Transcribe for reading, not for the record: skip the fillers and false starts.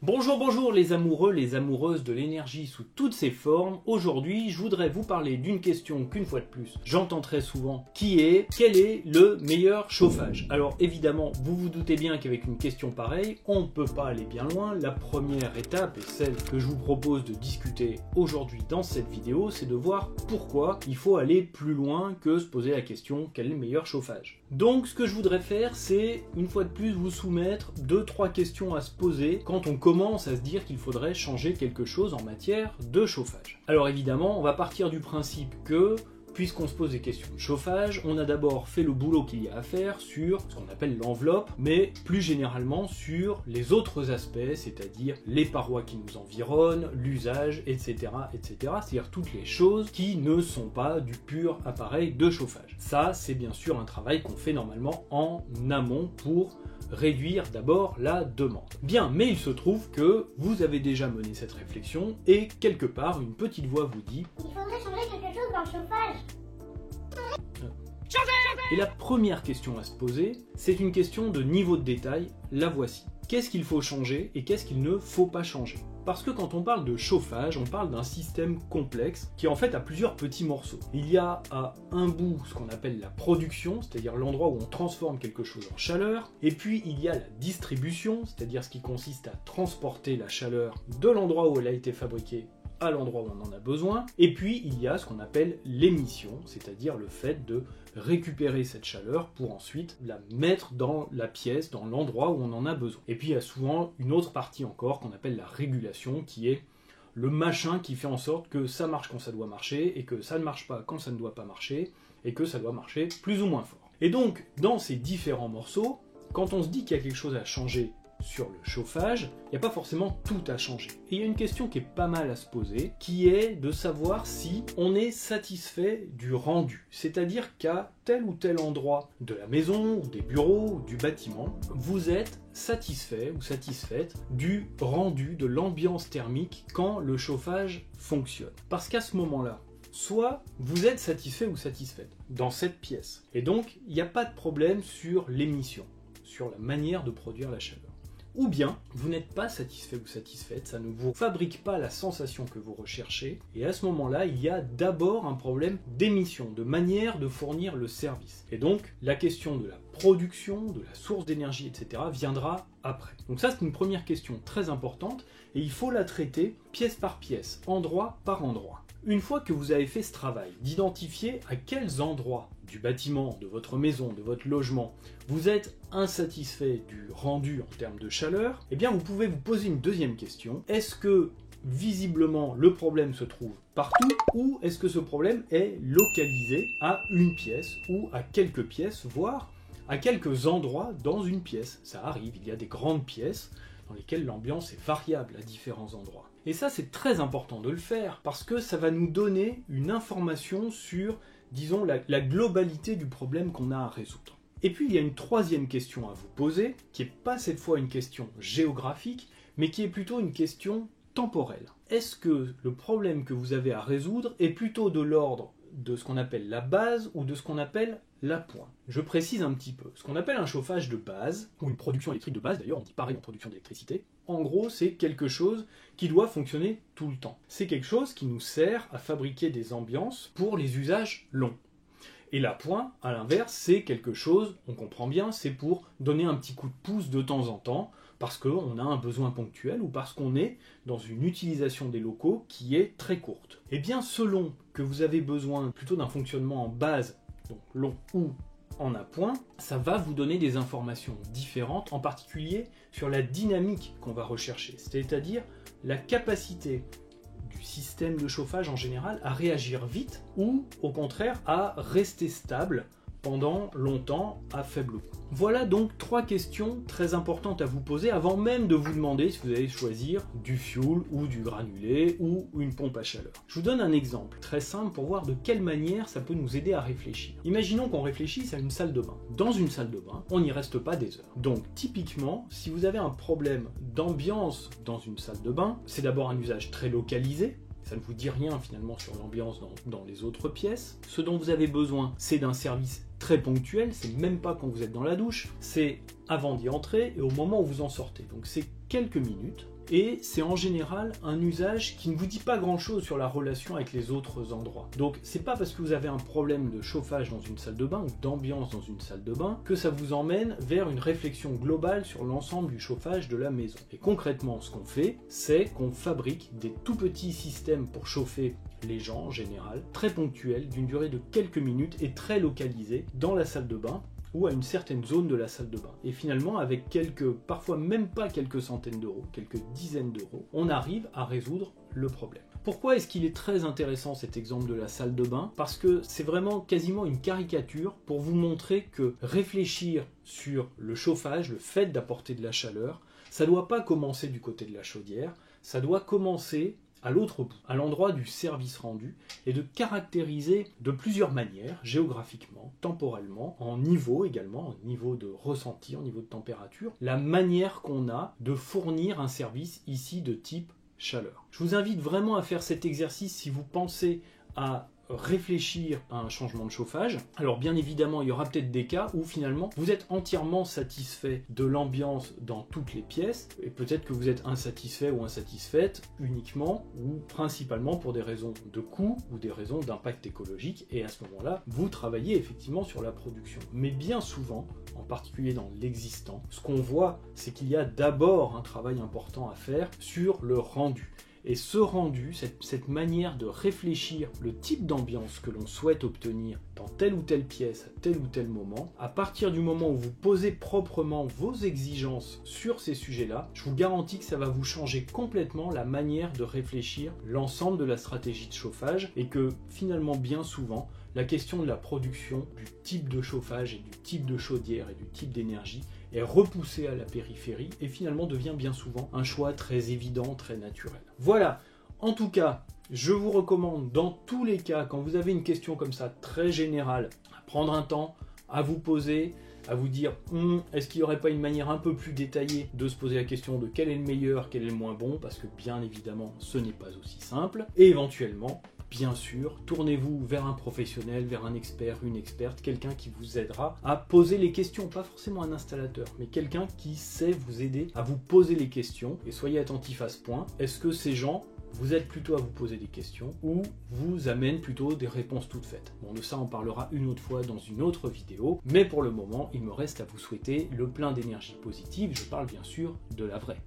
Bonjour, bonjour les amoureux, les amoureuses de l'énergie sous toutes ses formes. Aujourd'hui, je voudrais vous parler d'une question qu'une fois de plus, j'entends très souvent, qui est quel est le meilleur chauffage? Alors évidemment, vous vous doutez bien qu'avec une question pareille, on ne peut pas aller bien loin. La première étape, et celle que je vous propose de discuter aujourd'hui dans cette vidéo, c'est de voir pourquoi il faut aller plus loin que se poser la question quel est le meilleur chauffage. Donc ce que je voudrais faire, c'est une fois de plus vous soumettre 2-3 questions à se poser quand on commence à se dire qu'il faudrait changer quelque chose en matière de chauffage. Alors évidemment, on va partir du principe que, puisqu'on se pose des questions de chauffage, on a d'abord fait le boulot qu'il y a à faire sur ce qu'on appelle l'enveloppe, mais plus généralement sur les autres aspects, c'est-à-dire les parois qui nous environnent, l'usage, etc., etc. C'est-à-dire toutes les choses qui ne sont pas du pur appareil de chauffage. Ça, c'est bien sûr un travail qu'on fait normalement en amont pour réduire d'abord la demande. Bien, mais il se trouve que vous avez déjà mené cette réflexion et quelque part, une petite voix vous dit « Il faudrait changer quelque chose dans le chauffage ». Et la première question à se poser, c'est une question de niveau de détail, la voici. Qu'est-ce qu'il faut changer et qu'est-ce qu'il ne faut pas changer? Parce que quand on parle de chauffage, on parle d'un système complexe qui en fait a plusieurs petits morceaux. Il y a à un bout ce qu'on appelle la production, c'est-à-dire l'endroit où on transforme quelque chose en chaleur, et puis il y a la distribution, c'est-à-dire ce qui consiste à transporter la chaleur de l'endroit où elle a été fabriquée à l'endroit où on en a besoin, et puis il y a ce qu'on appelle l'émission, c'est-à-dire le fait de récupérer cette chaleur pour ensuite la mettre dans la pièce, dans l'endroit où on en a besoin. Et puis il y a souvent une autre partie encore qu'on appelle la régulation, qui est le machin qui fait en sorte que ça marche quand ça doit marcher, et que ça ne marche pas quand ça ne doit pas marcher, et que ça doit marcher plus ou moins fort. Et donc, dans ces différents morceaux, quand on se dit qu'il y a quelque chose à changer sur le chauffage, il n'y a pas forcément tout à changer. Et il y a une question qui est pas mal à se poser, qui est de savoir si on est satisfait du rendu. C'est-à-dire qu'à tel ou tel endroit de la maison, ou des bureaux, ou du bâtiment, vous êtes satisfait ou satisfaite du rendu, de l'ambiance thermique quand le chauffage fonctionne. Parce qu'à ce moment-là, soit vous êtes satisfait ou satisfaite dans cette pièce. Et donc, il n'y a pas de problème sur l'émission, sur la manière de produire la chaleur. Ou bien, vous n'êtes pas satisfait ou satisfaite, ça ne vous fabrique pas la sensation que vous recherchez, et à ce moment-là, il y a d'abord un problème d'émission, de manière de fournir le service. Et donc, la question de la production, de la source d'énergie, etc. viendra après. Donc ça, c'est une première question très importante, et il faut la traiter pièce par pièce, endroit par endroit. Une fois que vous avez fait ce travail, d'identifier à quels endroits du bâtiment, de votre maison, de votre logement, vous êtes insatisfait du rendu en termes de chaleur, eh bien vous pouvez vous poser une deuxième question. Est-ce que visiblement le problème se trouve partout, ou est-ce que ce problème est localisé à une pièce ou à quelques pièces, voire à quelques endroits dans une pièce? Ça arrive, il y a des grandes pièces dans lesquelles l'ambiance est variable à différents endroits. Et ça, c'est très important de le faire, parce que ça va nous donner une information sur, disons, la globalité du problème qu'on a à résoudre. Et puis, il y a une troisième question à vous poser, qui n'est pas cette fois une question géographique, mais qui est plutôt une question temporelle. Est-ce que le problème que vous avez à résoudre est plutôt de l'ordre de ce qu'on appelle la base ou de ce qu'on appelle l'appoint? Je précise un petit peu. Ce qu'on appelle un chauffage de base, ou une production électrique de base, d'ailleurs on dit pareil en production d'électricité, en gros c'est quelque chose qui doit fonctionner tout le temps. C'est quelque chose qui nous sert à fabriquer des ambiances pour les usages longs. Et l'appoint, à l'inverse, c'est quelque chose, on comprend bien, c'est pour donner un petit coup de pouce de temps en temps, parce qu'on a un besoin ponctuel ou parce qu'on est dans une utilisation des locaux qui est très courte. Et bien selon que vous avez besoin plutôt d'un fonctionnement en base, donc long ou en appoint, ça va vous donner des informations différentes, en particulier sur la dynamique qu'on va rechercher, c'est-à-dire la capacité du système de chauffage en général à réagir vite ou au contraire à rester stable pendant longtemps à faible coût. Voilà donc 3 questions très importantes à vous poser avant même de vous demander si vous allez choisir du fioul ou du granulé ou une pompe à chaleur. Je vous donne un exemple très simple pour voir de quelle manière ça peut nous aider à réfléchir. Imaginons qu'on réfléchisse à une salle de bain. Dans une salle de bain, on n'y reste pas des heures. Donc typiquement, si vous avez un problème d'ambiance dans une salle de bain, c'est d'abord un usage très localisé. Ça ne vous dit rien finalement sur l'ambiance dans les autres pièces. Ce dont vous avez besoin, c'est d'un service très ponctuel, c'est même pas quand vous êtes dans la douche, c'est avant d'y entrer et au moment où vous en sortez. Donc c'est quelques minutes. et c'est en général un usage qui ne vous dit pas grand chose sur la relation avec les autres endroits. Donc c'est pas parce que vous avez un problème de chauffage dans une salle de bain ou d'ambiance dans une salle de bain que ça vous emmène vers une réflexion globale sur l'ensemble du chauffage de la maison. Et concrètement, ce qu'on fait, c'est qu'on fabrique des tout petits systèmes pour chauffer les gens en général, très ponctuels, d'une durée de quelques minutes et très localisés dans la salle de bain ou à une certaine zone de la salle de bain. Et finalement, avec parfois même pas quelques centaines d'euros, quelques dizaines d'euros, on arrive à résoudre le problème. Pourquoi est-ce qu'il est très intéressant cet exemple de la salle de bain? Parce que c'est vraiment quasiment une caricature pour vous montrer que réfléchir sur le chauffage, le fait d'apporter de la chaleur, ça ne doit pas commencer du côté de la chaudière, ça doit commencer à l'autre bout, à l'endroit du service rendu, et de caractériser de plusieurs manières, géographiquement, temporellement, en niveau également, en niveau de ressenti, en niveau de température, la manière qu'on a de fournir un service ici de type chaleur. Je vous invite vraiment à faire cet exercice si vous pensez à réfléchir à un changement de chauffage. Alors bien évidemment, il y aura peut-être des cas où finalement vous êtes entièrement satisfait de l'ambiance dans toutes les pièces, et peut-être que vous êtes insatisfait ou insatisfaite uniquement ou principalement pour des raisons de coût ou des raisons d'impact écologique, et à ce moment-là, vous travaillez effectivement sur la production. Mais bien souvent, en particulier dans l'existant, ce qu'on voit, c'est qu'il y a d'abord un travail important à faire sur le rendu. Et ce rendu, cette manière de réfléchir le type d'ambiance que l'on souhaite obtenir dans telle ou telle pièce à tel ou tel moment, à partir du moment où vous posez proprement vos exigences sur ces sujets-là, je vous garantis que ça va vous changer complètement la manière de réfléchir l'ensemble de la stratégie de chauffage, et que finalement bien souvent, la question de la production, du type de chauffage et du type de chaudière et du type d'énergie est repoussée à la périphérie et finalement devient bien souvent un choix très évident, très naturel. Voilà, en tout cas, je vous recommande dans tous les cas, quand vous avez une question comme ça très générale, à prendre un temps, à vous poser, à vous dire est-ce qu'il n'y aurait pas une manière un peu plus détaillée de se poser la question de quel est le meilleur, quel est le moins bon, parce que bien évidemment ce n'est pas aussi simple, et éventuellement, bien sûr, tournez-vous vers un professionnel, vers un expert, une experte, quelqu'un qui vous aidera à poser les questions, pas forcément un installateur, mais quelqu'un qui sait vous aider à vous poser les questions, et soyez attentifs à ce point. Est-ce que ces gens vous aident plutôt à vous poser des questions ou vous amènent plutôt des réponses toutes faites? Bon, de ça on parlera une autre fois dans une autre vidéo, mais pour le moment, il me reste à vous souhaiter le plein d'énergie positive. Je parle bien sûr de la vraie.